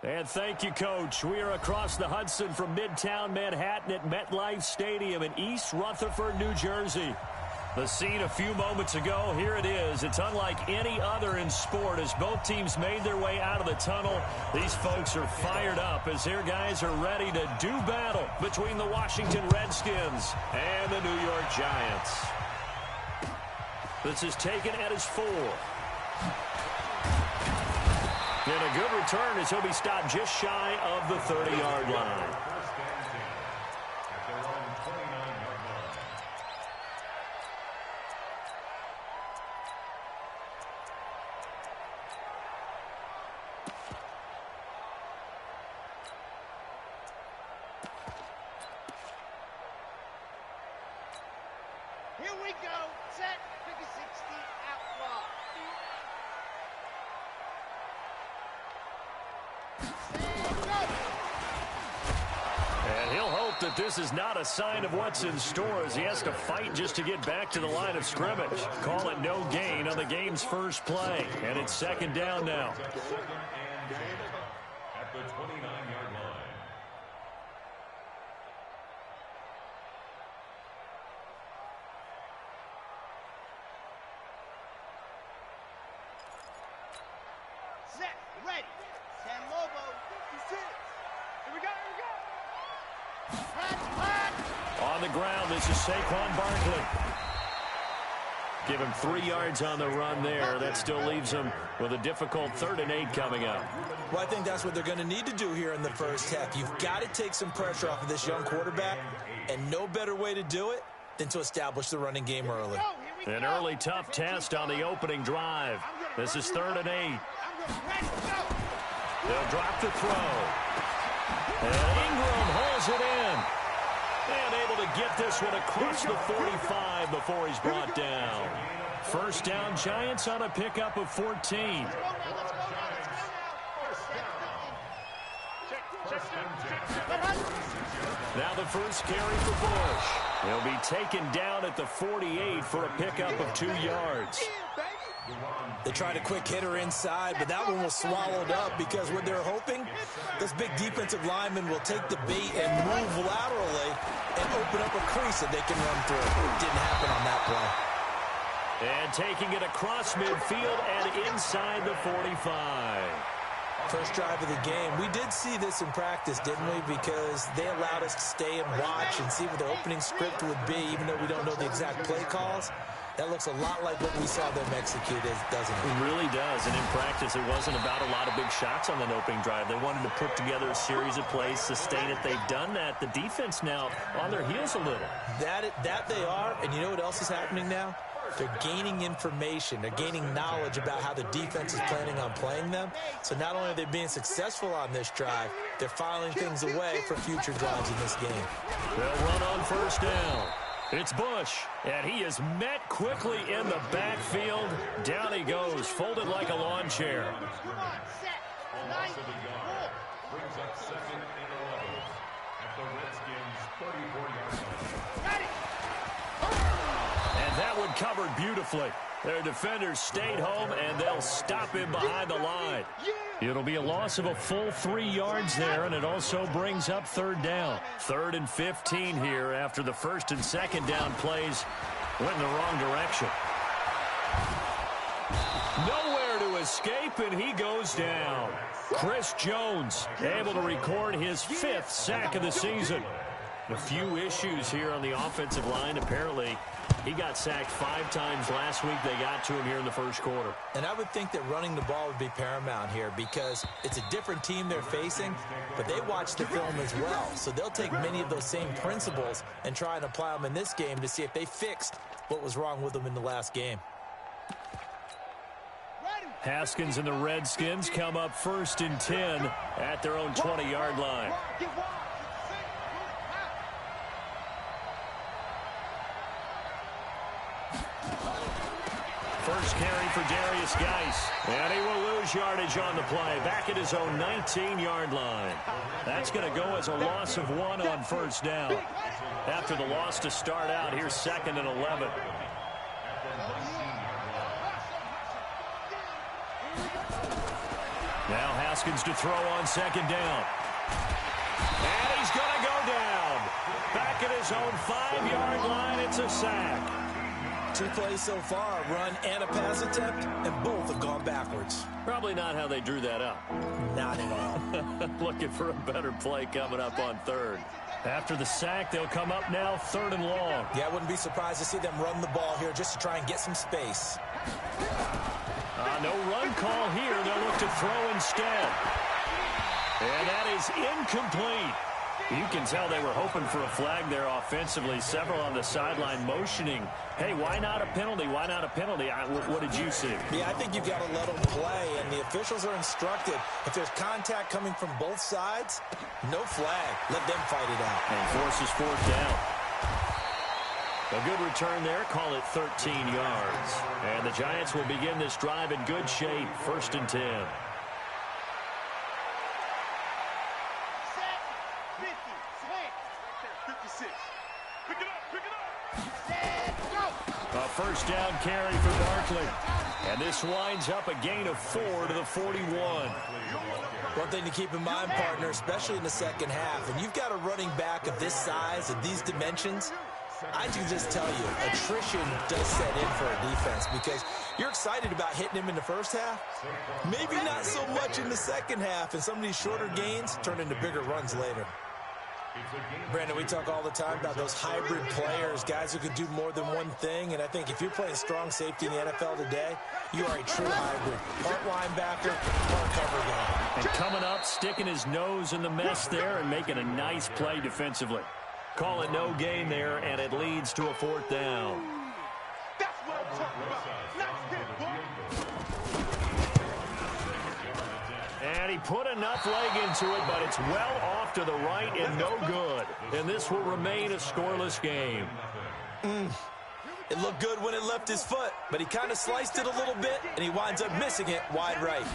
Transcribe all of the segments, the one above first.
And thank you, Coach. We are across the Hudson from Midtown Manhattan at MetLife Stadium in East Rutherford, New Jersey. The scene a few moments ago, here it is. It's unlike any other in sport as both teams made their way out of the tunnel. These folks are fired up as their guys are ready to do battle between the Washington Redskins and the New York Giants. This is taken at his 4. And a good return as he'll be stopped just shy of the 30-yard line. Here we go. Set. Pick a 60 out block. And he'll hope that this is not a sign of what's in store as he has to fight just to get back to the line of scrimmage. Call it no gain on the game's first play. And it's second down now. At the 29-yard line. Set. Ready. San Lobo. Here we go. On the ground, this is Saquon Barkley. Give him 3 yards on the run there. That still leaves him with a difficult 3rd and 8 coming up. Well, I think that's what they're going to need to do here in the first half. You've got to take some pressure off of this young quarterback, and no better way to do it than to establish the running game early. An early tough test on the opening drive. This is 3rd and 8. They'll drop the throw. And Ingram holds it in. And able to get this one across the 45 before he's brought down. First down, Giants on a pickup of 14. Now the first carry for Bush. He'll be taken down at the 48 for a pickup of 2 yards. They tried a quick hitter inside, but that one was swallowed up because what they're hoping, this big defensive lineman will take the bait and move laterally and open up a crease that they can run through. It didn't happen on that play. And taking it across midfield and inside the 45. First drive of the game. We did see this in practice, didn't we? Because they allowed us to stay and watch and see what the opening script would be, even though we don't know the exact play calls. That looks a lot like what we saw them execute, doesn't it? It really does. And in practice, it wasn't about a lot of big shots on that opening drive. They wanted to put together a series of plays, sustain it. They've done that. The defense now on their heels a little. That they are. And you know what else is happening now? They're gaining information. They're gaining knowledge about how the defense is planning on playing them. So not only are they being successful on this drive, they're filing things away for future drives in this game. They'll run on first down. It's Bush, and he is met quickly in the backfield. Down he goes, folded like a lawn chair. Brings up 2nd and 11 at the Redskins' 34-yard line. And that one covered beautifully. Their defenders stayed home, and they'll stop him behind the line. It'll be a loss of a full 3 yards there, and it also brings up 3rd down. 3rd and 15 here after the 1st and 2nd down plays went in the wrong direction. Nowhere to escape, and he goes down. Chris Jones able to record his 5th sack of the season. A few issues here on the offensive line. Apparently, he got sacked 5 times last week. They got to him here in the first quarter. And I would think that running the ball would be paramount here because it's a different team they're facing, but they watch the film as well. So they'll take many of those same principles and try and apply them in this game to see if they fixed what was wrong with them in the last game. Haskins and the Redskins come up 1st and 10 at their own 20-yard line. First carry for Darius Geis. And he will lose yardage on the play. Back at his own 19-yard line. That's going to go as a loss of 1 on first down. After the loss to start out, here's 2nd and 11. Now Haskins to throw on second down. And he's going to go down. Back at his own 5-yard line, it's a sack. 2 plays so far, a run and a pass attempt, and both have gone backwards. Probably not how they drew that up. Not at all. Looking for a better play coming up on third. After the sack, they'll come up now 3rd and long. Yeah, I wouldn't be surprised to see them run the ball here just to try and get some space. No run call here. They'll look to throw instead. And that is incomplete. You can tell they were hoping for a flag there offensively. Several on the sideline motioning, hey, why not a penalty? Why not a penalty? What did you see? Yeah, I think you've got to let them play, and the officials are instructed. If there's contact coming from both sides, no flag. Let them fight it out. And forces 4th down. A good return there. Call it 13 yards. And the Giants will begin this drive in good shape. 1st and 10. A first down carry for Barkley. And this winds up a gain of 4 to the 41. One thing to keep in mind, partner, especially in the second half, and you've got a running back of this size and these dimensions, I can just tell you, attrition does set in for a defense because you're excited about hitting him in the first half. Maybe not so much in the second half, and some of these shorter gains turn into bigger runs later. Brandon, we talk all the time about those hybrid players, guys who could do more than one thing, and I think if you're playing strong safety in the NFL today, you are a true hybrid. Part linebacker, part cover guy. And coming up, sticking his nose in the mess there and making a nice play defensively. Call it no gain there, and it leads to a 4th down. That's what I'm talking about. And he put enough leg into it, but it's well off to the right and no good. And this will remain a scoreless game. It looked good when it left his foot, but he kind of sliced it a little bit, and he winds up missing it wide right.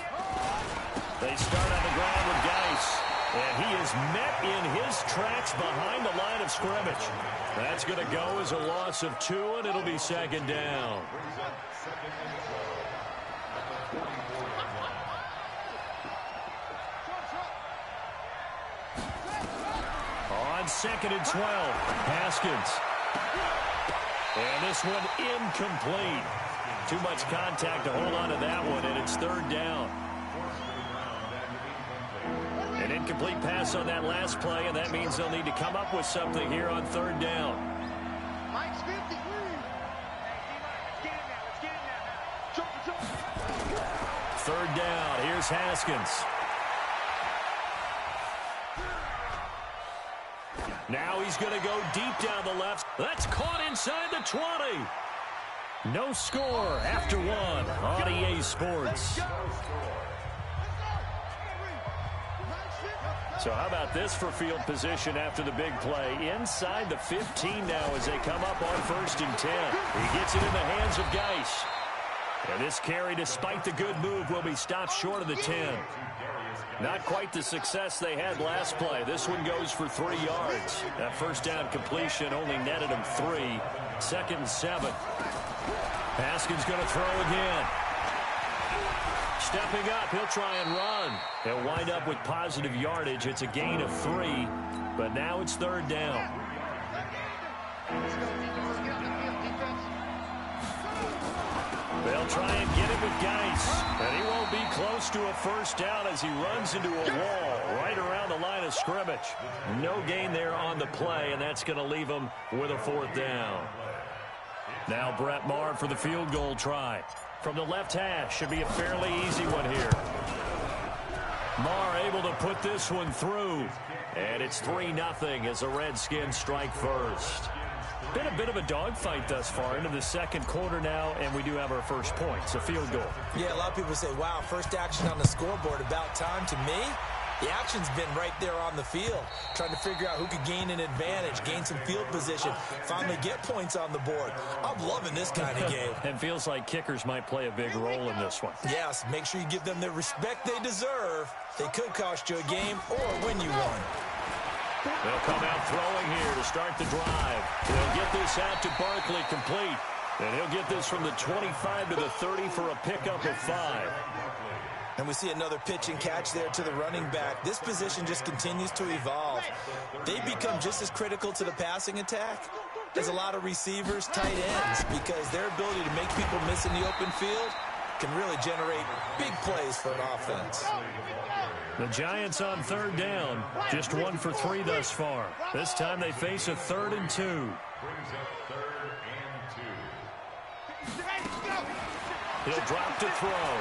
They start on the ground with Geis. And he is met in his tracks behind the line of scrimmage. That's going to go as a loss of 2, and it'll be 2nd down. On 2nd and 12, Haskins. And this one incomplete. Too much contact to hold on to that one, and it's 3rd down. An incomplete pass on that last play, and that means they'll need to come up with something here on 3rd down. Mike's 50. Third down. Here's Haskins. Now he's going to go deep down the left. That's caught inside the 20. No score after 1 on EA Sports. So how about this for field position after the big play? Inside the 15 now as they come up on 1st and 10. He gets it in the hands of Geis. And this carry, despite the good move, will be stopped short of the 10. Not quite the success they had last play. This one goes for 3 yards. That first down completion only netted him 3. 2nd and 7. Haskins going to throw again. Stepping up, he'll try and run. He'll wind up with positive yardage. It's a gain of 3, but now it's 3rd down. They'll try and get it with Geis, and he won't be close to a first down as he runs into a wall right around the line of scrimmage. No gain there on the play, and that's going to leave him with a 4th down. Now Brett Maher for the field goal try. From the left hash, should be a fairly easy one here. Maher able to put this one through. And it's 3-0 as the Redskins strike first. Been a bit of a dogfight thus far into the second quarter now, and we do have our first points, a field goal. Yeah, a lot of people say, wow, first action on the scoreboard, about time. To me, the action's been right there on the field, trying to figure out who could gain an advantage, gain some field position, finally get points on the board. I'm loving this kind of game. And feels like kickers might play a big role in this one. Yes, make sure you give them the respect they deserve. They could cost you a game or win you one. They'll come out throwing here to start the drive. They'll get this out to Barkley complete. And he'll get this from the 25 to the 30 for a pickup of 5. And we see another pitch and catch there to the running back. This position just continues to evolve. They become just as critical to the passing attack as a lot of receivers, tight ends, because their ability to make people miss in the open field can really generate big plays for an offense. The Giants on third down, just 1 for 3 thus far. This time they face a 3rd and 2. Brings up 3rd and 2. He'll drop to throw.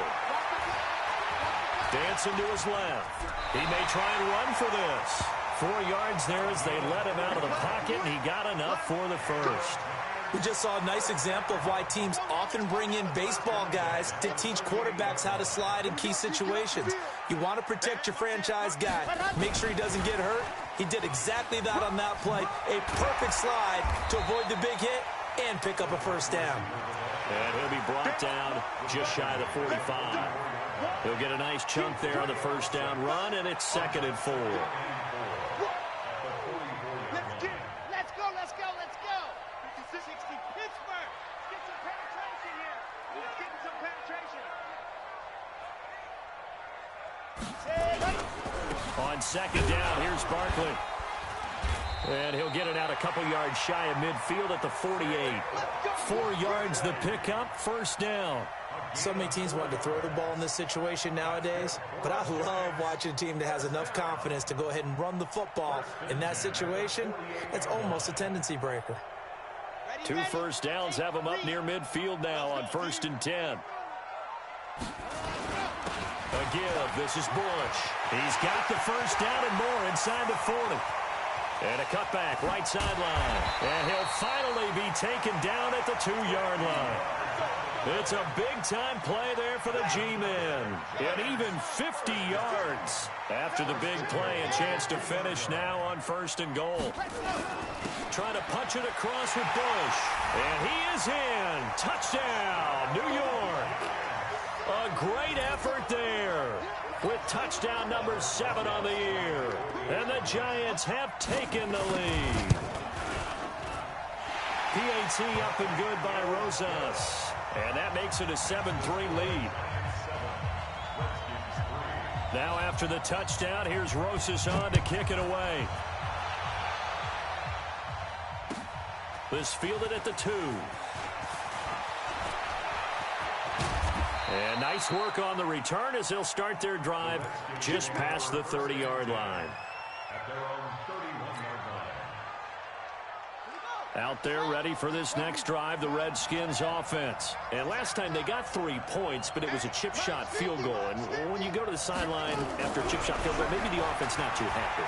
Dancing to his left. He may try and run for this. 4 yards there as they let him out of the pocket, and he got enough for the first. We just saw a nice example of why teams often bring in baseball guys to teach quarterbacks how to slide in key situations. You want to protect your franchise guy. Make sure he doesn't get hurt. He did exactly that on that play. A perfect slide to avoid the big hit and pick up a first down. And he'll be brought down just shy of the 45. He'll get a nice chunk there on the first down run, and it's 2nd and 4. Let's go. 60 Pittsburgh. Get some penetration here. Let's get some penetration. On 2nd down, here's Barkley. And he'll get it out a couple yards shy of midfield at the 48. 4 yards the pickup, first down. So many teams want to throw the ball in this situation nowadays, but I love watching a team that has enough confidence to go ahead and run the football. In that situation, it's almost a tendency breaker. 2 first downs have him up near midfield now on 1st and 10. A give. This is Bush. He's got the first down and more inside the 40. And a cutback, right sideline. And he'll finally be taken down at the 2-yard line. It's a big-time play there for the G-men. And even 50 yards after the big play. A chance to finish now on 1st and goal. Trying to punch it across with Bush. And he is in. Touchdown, New York. A great effort there with touchdown number 7 on the year. And the Giants have taken the lead. PAT up and good by Rosas. And that makes it a 7-3 lead. Now after the touchdown, here's Rosas on to kick it away. This fielded at the 2. And nice work on the return as they'll start their drive just past the 30-yard line. At their own 31-yard line. Out there ready for this next drive, the Redskins offense. And last time they got 3 points, but it was a chip shot field goal. And when you go to the sideline after a chip shot field goal, maybe the offense not too happy.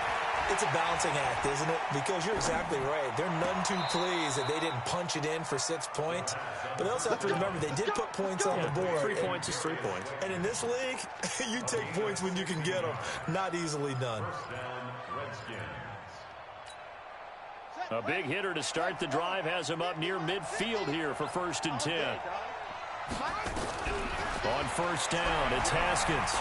It's a balancing act, isn't it? Because you're exactly right. They're none too pleased that they didn't punch it in for 6 points. But they also have to remember they did put points on the board. 3 points is 3 points. And in this league, you take points when you can get them. Not easily done. First down, Redskins. A big hitter to start the drive has him up near midfield here for 1st and 10. On 1st down, it's Haskins.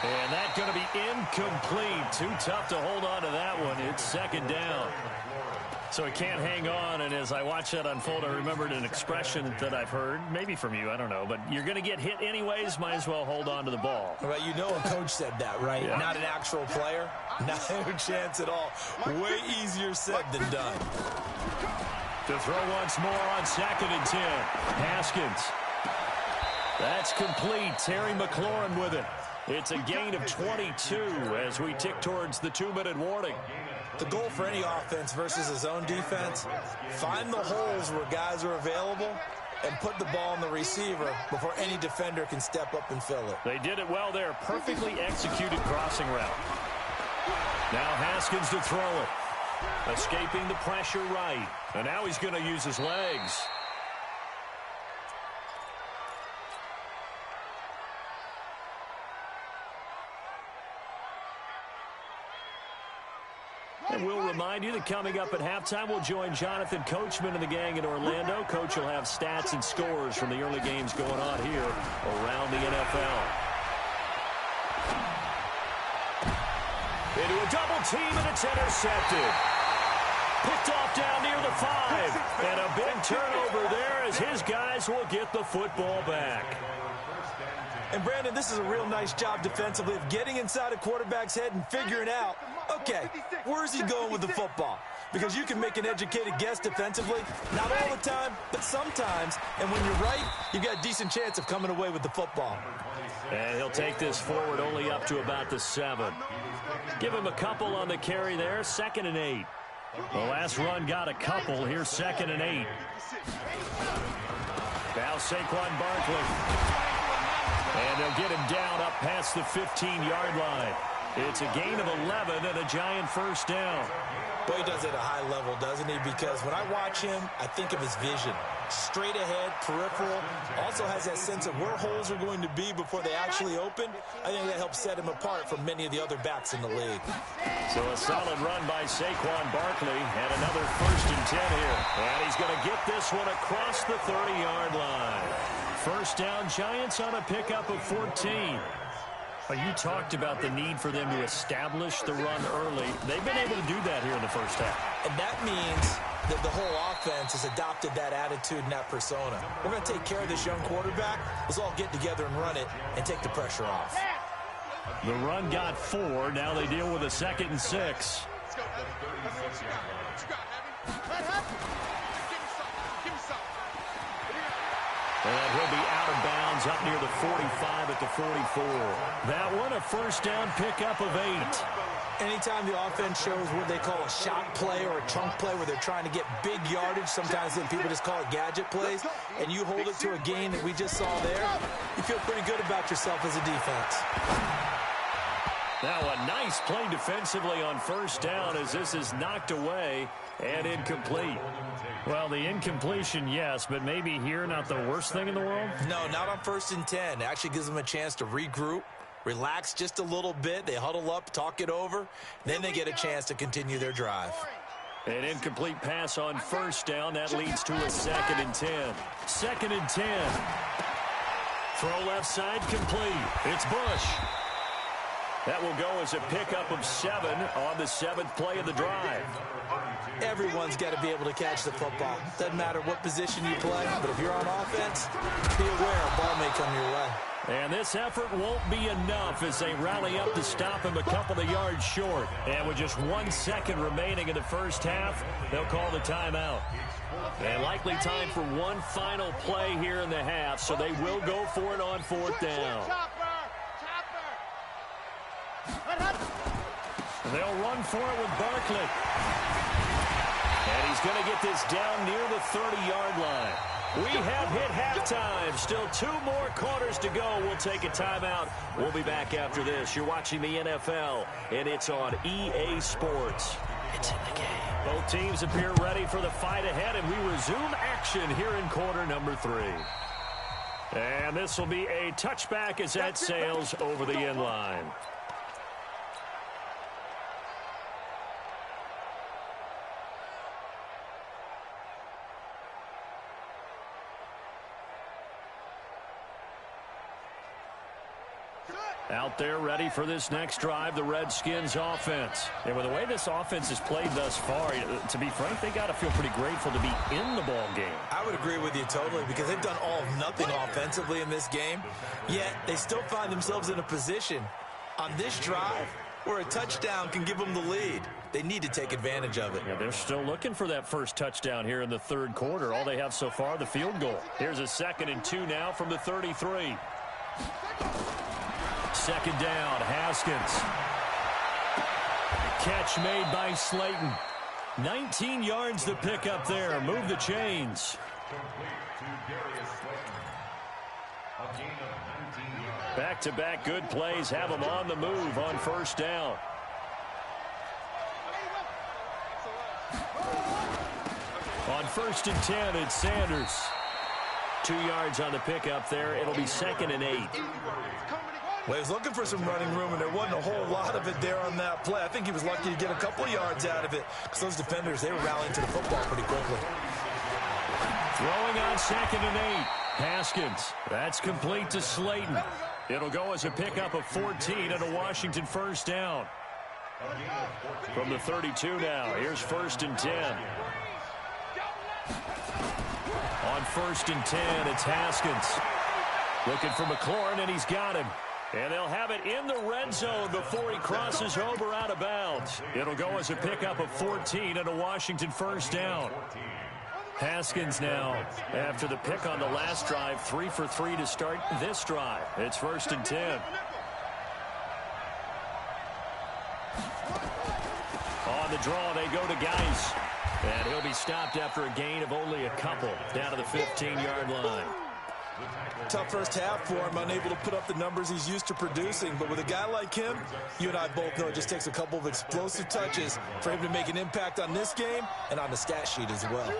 And that's going to be incomplete. Too tough to hold on to that one. It's 2nd down. So he can't hang on, and as I watch that unfold, I remembered an expression that I've heard, maybe from you, I don't know, but you're going to get hit anyways, might as well hold on to the ball. Right, you know a coach said that, right? Yeah. Not an actual player. Not a chance at all. Way easier said than done. To throw once more on 2nd and 10. Haskins. That's complete. Terry McLaurin with it. It's a gain of 22 as we tick towards the 2-minute warning. The goal for any offense versus his own defense, find the holes where guys are available and put the ball in the receiver before any defender can step up and fill it. They did it well there. Perfectly executed crossing route. Now Haskins to throw it. Escaping the pressure right. And now he's going to use his legs. And we'll remind you that coming up at halftime, we'll join Jonathan Coachman and the gang in Orlando. Coach will have stats and scores from the early games going on here around the NFL. Into a double team, and it's intercepted. Picked off down near the 5. And a big turnover there as his guys will get the football back. And, Brandon, this is a real nice job defensively of getting inside a quarterback's head and figuring out, okay, where's he going with the football? Because you can make an educated guess defensively, not all the time, but sometimes. And when you're right, you've got a decent chance of coming away with the football. And he'll take this forward only up to about the 7. Give him a couple on the carry there, 2nd and 8. The last run got a couple. Here's 2nd and 8. Now Saquon Barkley. And they'll get him down up past the 15-yard line. It's a gain of 11 and a giant first down. Boy, he does it at a high level, doesn't he? Because when I watch him, I think of his vision. Straight ahead, peripheral. Also has that sense of where holes are going to be before they actually open. I think that helps set him apart from many of the other backs in the league. So a solid run by Saquon Barkley and another 1st and 10 here. And he's going to get this one across the 30-yard line. First down, Giants on a pickup of 14. You talked about the need for them to establish the run early. They've been able to do that here in the first half. And that means that the whole offense has adopted that attitude and that persona. We're going to take care of this young quarterback. Let's all get together and run it and take the pressure off. The run got 4. Now they deal with a 2nd and 6. And he'll be out of bounds up near the 45 at the 44. That one a first down pickup of 8. Anytime the offense shows what they call a shot play or a chunk play where they're trying to get big yardage, sometimes people just call it gadget plays, and you hold it to a gain that we just saw there, you feel pretty good about yourself as a defense. Now a nice play defensively on first down as this is knocked away and incomplete. Well, the incompletion, yes, but maybe here not the worst thing in the world? No, not on 1st and 10. It actually gives them a chance to regroup, relax just a little bit. They huddle up, talk it over. Then they get a chance to continue their drive. An incomplete pass on first down. That leads to a 2nd and 10. 2nd and 10. Throw left side complete. It's Bush. That will go as a pickup of 7 on the 7th play of the drive. Everyone's got to be able to catch the football. Doesn't matter what position you play, but if you're on offense, be aware a ball may come your way. And this effort won't be enough as they rally up to stop him a couple of yards short. And with just 1 second remaining in the first half, they'll call the timeout. And likely time for one final play here in the half, so they will go for it on 4th down. They'll run for it with Barkley. And he's going to get this down near the 30-yard line. We have hit halftime. Still 2 more quarters to go. We'll take a timeout. We'll be back after this. You're watching the NFL, and it's on EA Sports. It's in the game. Both teams appear ready for the fight ahead, and we resume action here in quarter number 3. And this will be a touchback as that sails over the end line. Out there ready for this next drive, the Redskins offense. And with the way this offense has played thus far, to be frank, they got to feel pretty grateful to be in the ball game. I would agree with you totally because they've done all of nothing offensively in this game, yet they still find themselves in a position on this drive where a touchdown can give them the lead. They need to take advantage of it. Yeah, they're still looking for that first touchdown here in the 3rd quarter. All they have so far, the field goal. Here's a 2nd and 2 now from the 33. 2nd down, Haskins. Catch made by Slayton. 19 yards to pick up there. Move the chains. Back-to-back good plays have them on the move on first down. On 1st and 10, it's Sanders. 2 yards on the pickup there. It'll be 2nd and 8. Well, he was looking for some running room, and there wasn't a whole lot of it there on that play. I think he was lucky to get a couple of yards out of it because those defenders, they were rallying to the football pretty quickly. Throwing on 2nd and 8. Haskins. That's complete to Slayton. It'll go as a pickup of 14 and a Washington first down. From the 32 now, here's 1st and 10. on 1st and 10. It's Haskins. Looking for McLaurin, and he's got him. And they'll have it in the red zone before he crosses over out of bounds. It'll go as a pickup of 14 and a Washington first down. Haskins now, after the pick on the last drive, 3 for 3 to start this drive. It's 1st and 10. On the draw, they go to Geis. And he'll be stopped after a gain of only a couple down to the 15-yard line. Tough first half for him, unable to put up the numbers he's used to producing. But with a guy like him, you and I both know it just takes a couple of explosive touches for him to make an impact on this game and on the stat sheet as well.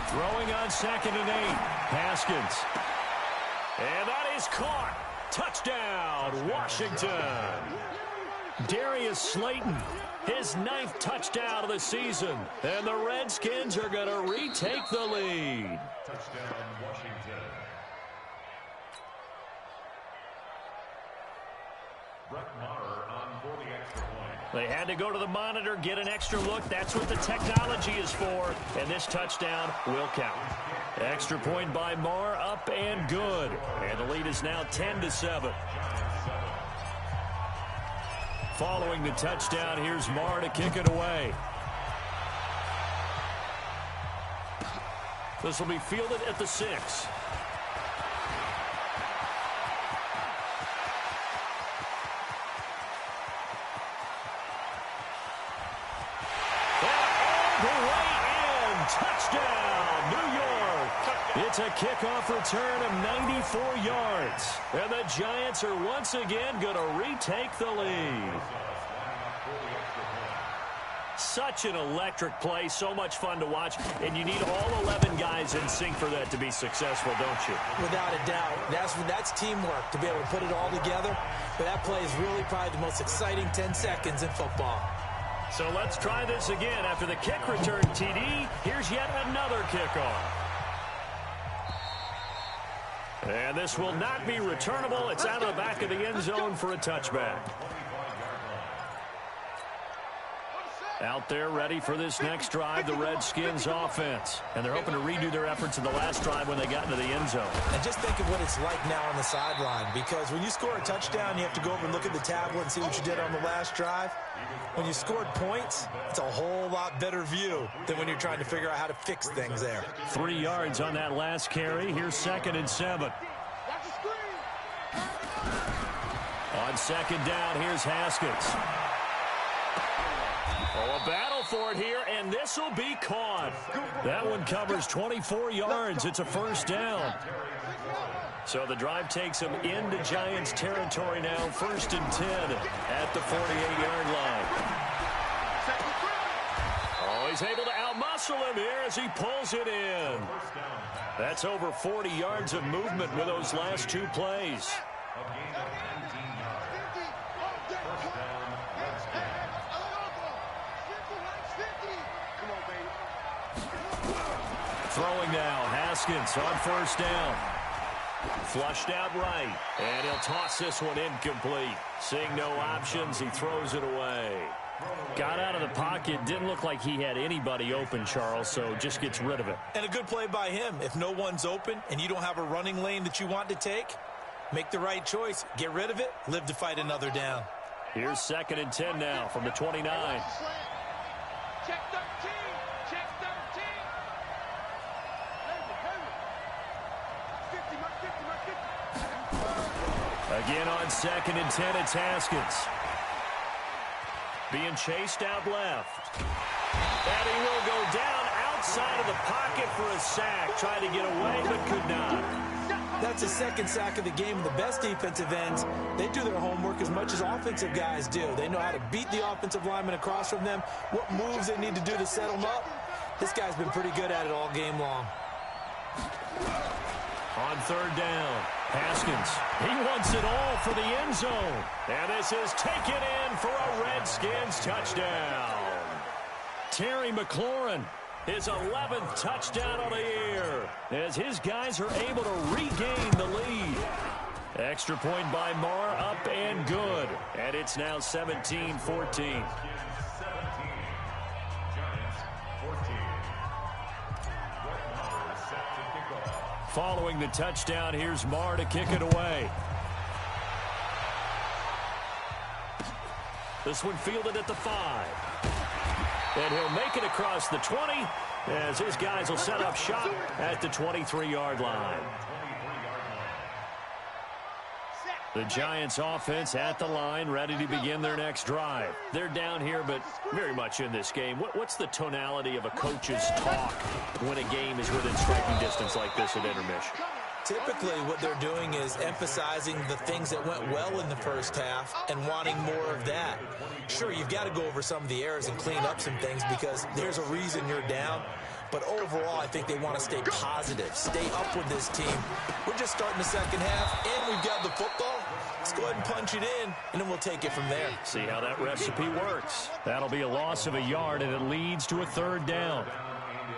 Throwing on 2nd and 8. Haskins. And that is caught. Touchdown, Washington. Darius Slayton, his 9th touchdown of the season. And the Redskins are going to retake the lead. Touchdown, Washington. Brett Maher on for the extra point. They had to go to the monitor, get an extra look. That's what the technology is for. And this touchdown will count. Extra point by Maher, up and good. And the lead is now 10-7. Following the touchdown, here's Maher to kick it away. This will be fielded at the 6. Touchdown, New York. It's a kickoff return of 94 yards. And the Giants are once again going to retake the lead. Such an electric play, so much fun to watch. And you need all 11 guys in sync for that to be successful, don't you? Without a doubt. That's teamwork to be able to put it all together. But that play is really probably the most exciting 10 seconds in football. So let's try this again. After the kick return TD, here's yet another kickoff. And this will not be returnable. It's out of the back of the end zone for a touchback. Out there ready for this next drive, the Redskins offense. And they're hoping to redo their efforts in the last drive when they got into the end zone. And just think of what it's like now on the sideline, because when you score a touchdown, you have to go over and look at the tablet and see what you did on the last drive. When you scored points, it's a whole lot better view than when you're trying to figure out how to fix things there. 3 yards on that last carry. Here's 2nd and 7. On 2nd down, here's Haskins. Oh, a battle for it here, and this will be caught. That one covers 24 yards. It's a first down. So the drive takes him into Giants territory now, 1st and 10 at the 48-yard line. Oh, he's able to outmuscle him here as he pulls it in. That's over 40 yards of movement with those last 2 plays. Throwing now, Haskins on 1st down. Flushed out right, and he'll toss this one incomplete. Seeing no options, he throws it away. Got out of the pocket, didn't look like he had anybody open, Charles, so just gets rid of it. And a good play by him. If no one's open and you don't have a running lane that you want to take, make the right choice. Get rid of it, live to fight another down. Here's 2nd and 10 now from the 29. Check 13. Check 13. Again on 2nd and 10, it's Haskins. Being chased out left. And he will go down outside of the pocket for a sack. Tried to get away, but could not. That's the 2nd sack of the game. The best defensive ends, they do their homework as much as offensive guys do. They know how to beat the offensive lineman across from them, what moves they need to do to set them up. This guy's been pretty good at it all game long. On 3rd down, Haskins. He wants it all for the end zone. And this is taken in for a Redskins touchdown. Terry McLaurin, his 11th touchdown of the year, as his guys are able to regain the lead. Extra point by Maher, up and good. And it's now 17-14. Following the touchdown, here's Marr to kick it away. This one fielded at the 5. And he'll make it across the 20 as his guys will set up shop at the 23-yard line. The Giants offense at the line, ready to begin their next drive. They're down here, but very much in this game. What's the tonality of a coach's talk when a game is within striking distance like this at intermission? Typically, what they're doing is emphasizing the things that went well in the first half and wanting more of that. Sure, you've got to go over some of the errors and clean up some things because there's a reason you're down. But overall, I think they want to stay positive, stay up with this team. We're just starting the second half, and we've got the football. Let's go ahead and punch it in, and then we'll take it from there. See how that recipe works. That'll be a loss of a yard, and it leads to a 3rd down.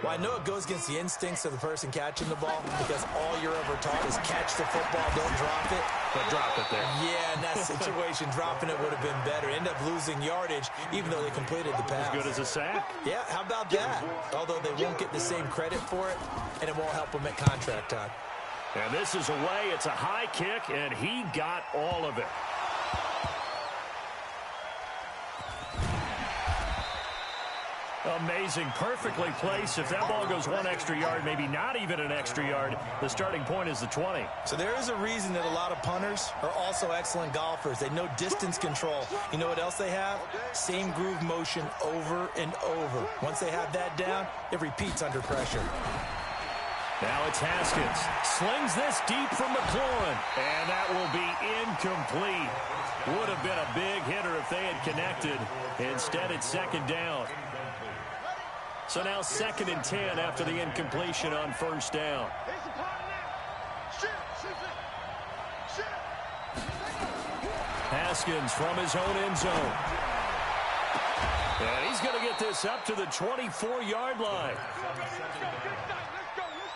Well, I know it goes against the instincts of the person catching the ball because all you're ever taught is catch the football, don't drop it. But drop it there. Yeah, in that situation, dropping it would have been better. End up losing yardage, even though they completed the pass. As good as a sack? Yeah, how about that? Although they won't get the same credit for it, and it won't help them at contract time. And this is away. It's a high kick, and he got all of it. Amazing. Perfectly placed. If that ball goes 1 extra yard, maybe not even an extra yard, the starting point is the 20. So there is a reason that a lot of punters are also excellent golfers. They know distance control. You know what else they have? Same groove motion over and over. Once they have that down, it repeats under pressure. Now it's Haskins. Slings this deep from McLaurin. And that will be incomplete. Would have been a big hitter if they had connected. Instead, it's 2nd down. So now 2nd and 10 after the incompletion on 1st down. Haskins from his own end zone. And he's going to get this up to the 24-yard line.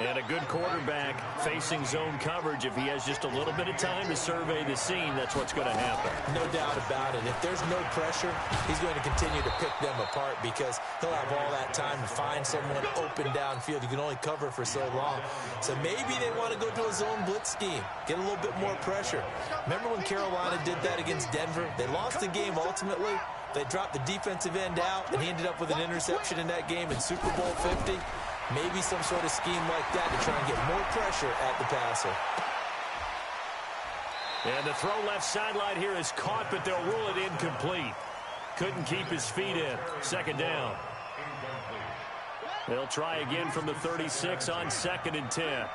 And a good quarterback facing zone coverage. If he has just a little bit of time to survey the scene, that's what's going to happen. No doubt about it. If there's no pressure, he's going to continue to pick them apart because he'll have all that time to find someone open downfield. You can only cover for so long. So maybe they want to go to a zone blitz scheme, get a little bit more pressure. Remember when Carolina did that against Denver? They lost the game ultimately. They dropped the defensive end out, and he ended up with an interception in that game in Super Bowl 50. Maybe some sort of scheme like that to try and get more pressure at the passer. And the throw left sideline here is caught, but they'll rule it incomplete. Couldn't keep his feet in. 2nd down. They'll try again from the 36 on 2nd and 10.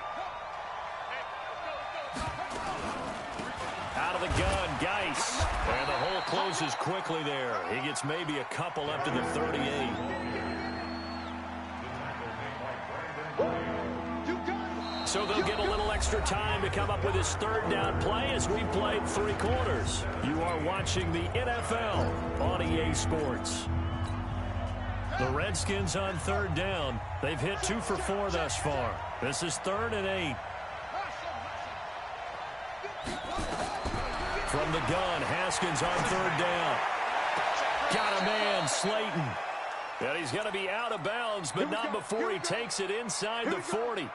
Out of the gun, Geis. And the hole closes quickly there. He gets maybe a couple up to the 38. So they'll get a little extra time to come up with his 3rd down play as we played 3 quarters. You are watching the NFL on EA Sports. The Redskins on 3rd down. They've hit 2 for 4 thus far. This is 3rd and 8. From the gun, Haskins on 3rd down. Got a man, Slayton. And he's going to be out of bounds, but not before he takes it inside the 40.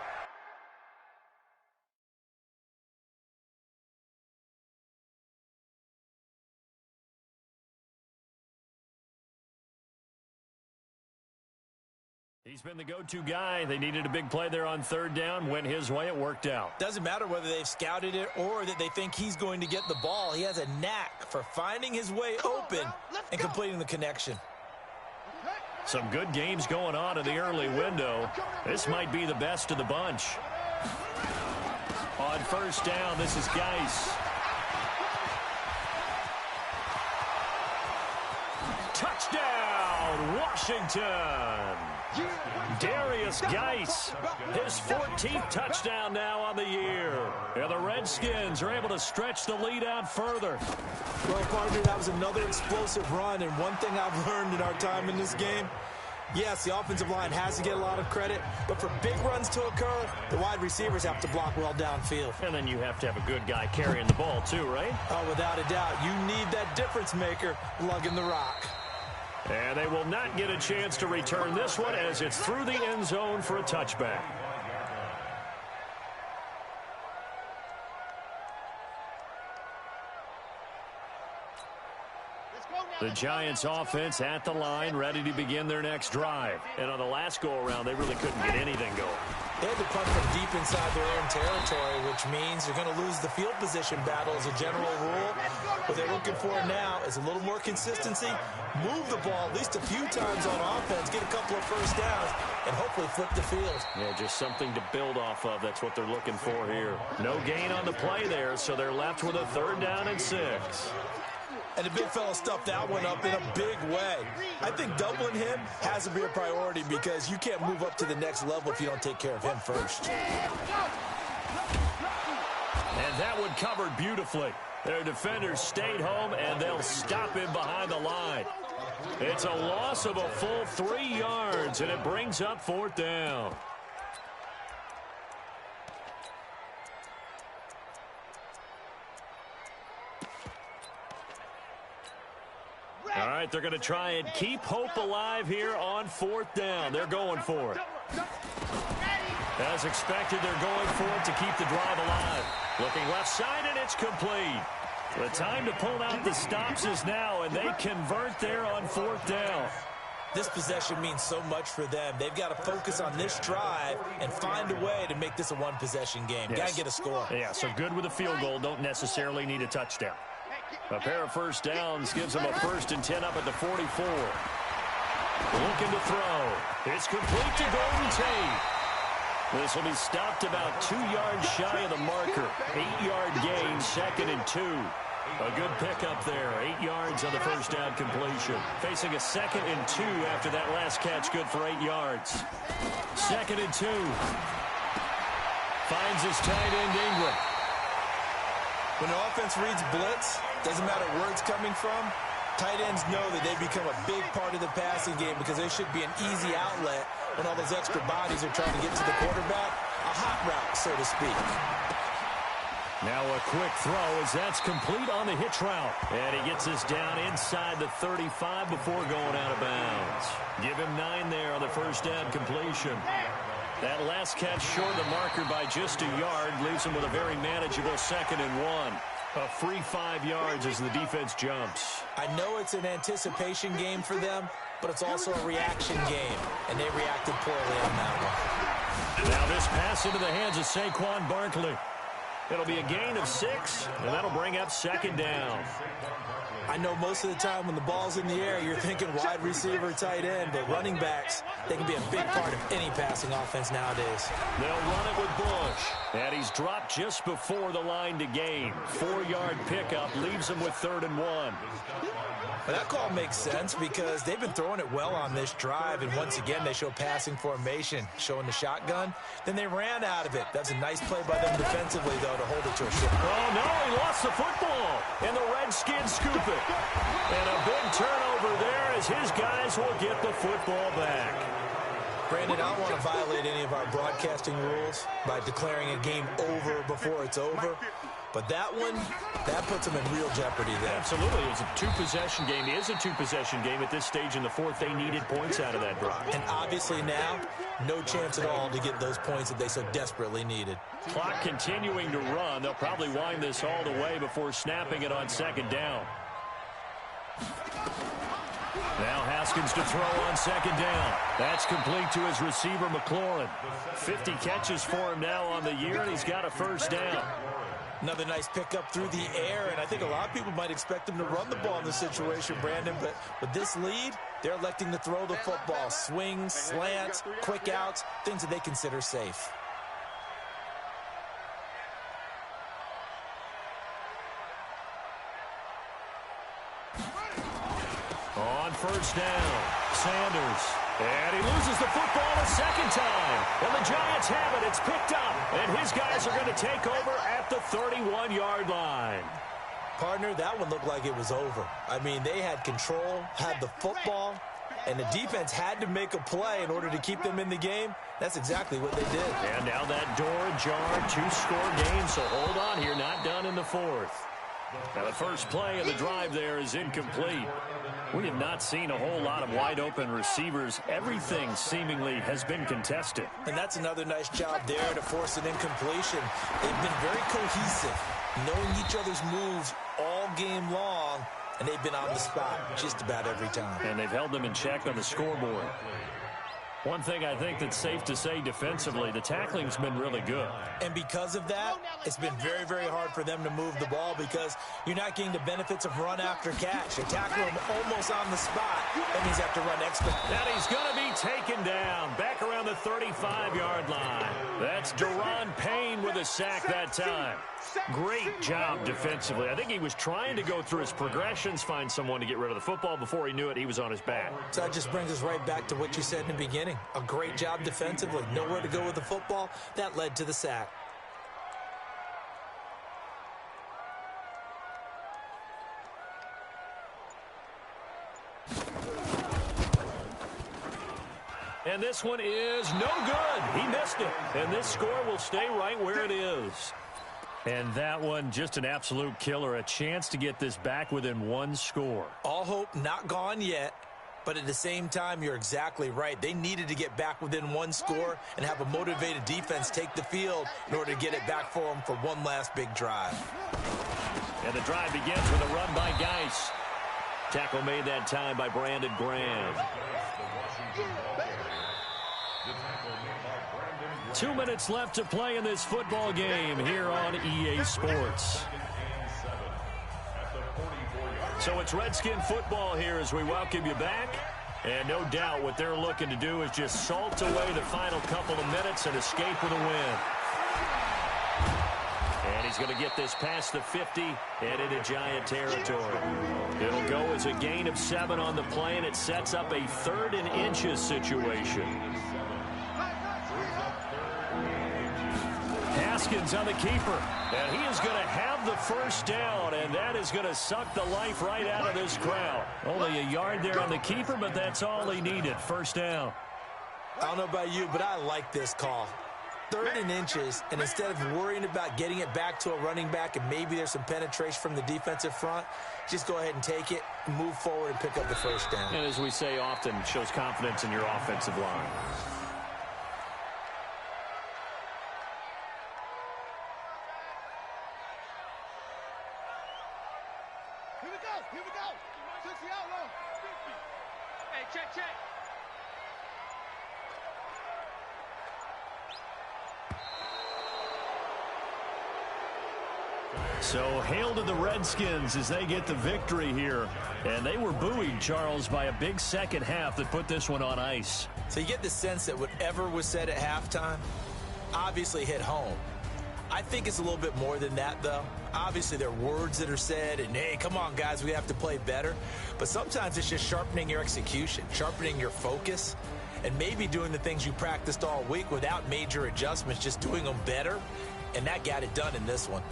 He's been the go-to guy. They needed a big play there on 3rd down. Went his way. It worked out. Doesn't matter whether they've scouted it or that they think he's going to get the ball. He has a knack for finding his way open and completing the connection. Some good games going on in the early window. This might be the best of the bunch. On 1st down, this is Geis. Touchdown, Washington. Darius Geis, his 14th touchdown now on the year. And the Redskins are able to stretch the lead out further. Well, partner, that was another explosive run, and one thing I've learned in our time in this game, yes, the offensive line has to get a lot of credit, but for big runs to occur, the wide receivers have to block well downfield. And then you have to have a good guy carrying the ball too, right? Oh, without a doubt. You need that difference maker lugging the rock. And they will not get a chance to return this one as it's through the end zone for a touchback. The Giants offense at the line, ready to begin their next drive. And on the last go-around, they really couldn't get anything going. They had to punt from deep inside their own territory, which means they're going to lose the field position battle as a general rule. What they're looking for now is a little more consistency, move the ball at least a few times on offense, get a couple of first downs, and hopefully flip the field. Yeah, just something to build off of. That's what they're looking for here. No gain on the play there, so they're left with a 3rd down and 6. And the big fella stuffed that one up in a big way. I think doubling him has to be a priority because you can't move up to the next level if you don't take care of him first. And that one covered beautifully. Their defenders stayed home, and they'll stop him behind the line. It's a loss of a full 3 yards, and it brings up 4th down. All right, they're going to try and keep hope alive here on 4th down. They're going for it. As expected, they're going for it to keep the drive alive. Looking left side, and it's complete. The time to pull out the stops is now, and they convert there on 4th down. This possession means so much for them. They've got to focus on this drive and find a way to make this a one-possession game. Yes. Got to get a score. Yeah, so good with a field goal. Don't necessarily need a touchdown. A pair of first downs gives them a 1st and 10 up at the 44. Looking to throw. It's complete to Golden Tate. This will be stopped about 2 yards shy of the marker. 8-yard gain, 2nd and 2. A good pickup there. 8 yards on the first down completion. Facing a 2nd and 2 after that last catch, good for 8 yards. 2nd and 2. Finds his tight end, Ingram. When the offense reads blitz, doesn't matter where it's coming from, tight ends know that they become a big part of the passing game because they should be an easy outlet when all those extra bodies are trying to get to the quarterback. A hot route, so to speak. Now a quick throw as that's complete on the hitch route. And he gets us down inside the 35 before going out of bounds. Give him 9 there on the first down completion. That last catch short of the marker by just a yard leaves him with a very manageable 2nd and 1. A free 5 yards as the defense jumps. I know it's an anticipation game for them, but it's also a reaction game, and they reacted poorly on that one. Now this pass into the hands of Saquon Barkley. It'll be a gain of 6, and that'll bring up 2nd down. I know most of the time when the ball's in the air, you're thinking wide receiver, tight end, but running backs, they can be a big part of any passing offense nowadays. They'll run it with Bush, and he's dropped just before the line to gain. 4-yard pickup leaves him with 3rd and 1. But that call makes sense because they've been throwing it well on this drive, and once again they show passing formation, showing the shotgun. Then they ran out of it. That's a nice play by them defensively, though, to hold it to a short. Oh, no, he lost the football, and the Redskins scoop it. And a big turnover there as his guys will get the football back. Brandon, I don't want to violate any of our broadcasting rules by declaring a game over before it's over. But that one, that puts them in real jeopardy there. Absolutely. It's a 2-possession game. It is a 2-possession game at this stage in the 4th. They needed points out of that drive. And obviously now, no chance at all to get those points that they so desperately needed. Clock continuing to run. They'll probably wind this all the way before snapping it on 2nd down. Now Haskins to throw on 2nd down. That's complete to his receiver, McLaurin. 50 catches for him now on the year, and he's got a 1st down. Another nice pickup through the air, and I think a lot of people might expect him to run the ball in this situation, Brandon, but with this lead, they're electing to throw the football. Swings, slants, quick outs, things that they consider safe. On 1st down, Sanders. And he loses the football a 2nd time. And the Giants have it. It's picked up. And his guys are going to take over at the 31-yard line. Partner, that one looked like it was over. I mean, they had control, had the football, and the defense had to make a play in order to keep them in the game. That's exactly what they did. And now that door ajar, 2-score game. So hold on here, not done in the 4th. Now the first play of the drive there is incomplete. We have not seen a whole lot of wide-open receivers. Everything seemingly has been contested. And that's another nice job there to force an incompletion. They've been very cohesive, knowing each other's moves all game long, and they've been on the spot just about every time. And they've held them in check on the scoreboard. One thing I think that's safe to say defensively, the tackling's been really good. And because of that, it's been very, very hard for them to move the ball because you're not getting the benefits of run after catch. They tackle him almost on the spot. That means they have to run extra. And he's going to be taken down back around the 35-yard line. That's Deron Payne with a sack that time. Great job defensively. I think he was trying to go through his progressions, find someone to get rid of the football. Before he knew it, he was on his back. So that just brings us right back to what you said in the beginning. A great job defensively. Nowhere to go with the football. That led to the sack. And this one is no good. He missed it. And this score will stay right where it is. And that one, just an absolute killer. A chance to get this back within one score. All hope not gone yet. But at the same time, you're exactly right. They needed to get back within one score and have a motivated defense take the field in order to get it back for them for one last big drive. And the drive begins with a run by Geis. Tackle made that time by Brandon Graham. 2 minutes left to play in this football game here on EA Sports. So it's Redskin football here as we welcome you back. And no doubt what they're looking to do is just salt away the final couple of minutes and escape with a win. And he's going to get this past the 50 and into Giant territory. It'll go as a gain of 7 on the play, and it sets up a 3rd and inches situation. Haskins on the keeper, and he is going to have the first down, and that is going to suck the life right out of this crowd. Only a yard there on the keeper, but that's all he needed. First down. I don't know about you, but I like this call. 3rd and inches, and instead of worrying about getting it back to a running back and maybe there's some penetration from the defensive front, just go ahead and take it, move forward, and pick up the first down. And as we say often, it shows confidence in your offensive line. Here we go. Took the outlaw. Hey, check. So hail to the Redskins as they get the victory here. And they were buoyed, Charles, by a big second half that put this one on ice. So you get the sense that whatever was said at halftime obviously hit home. I think it's a little bit more than that, though. Obviously, there are words that are said, and, hey, come on, guys, we have to play better. But sometimes it's just sharpening your execution, sharpening your focus, and maybe doing the things you practiced all week without major adjustments, just doing them better, and that got it done in this one.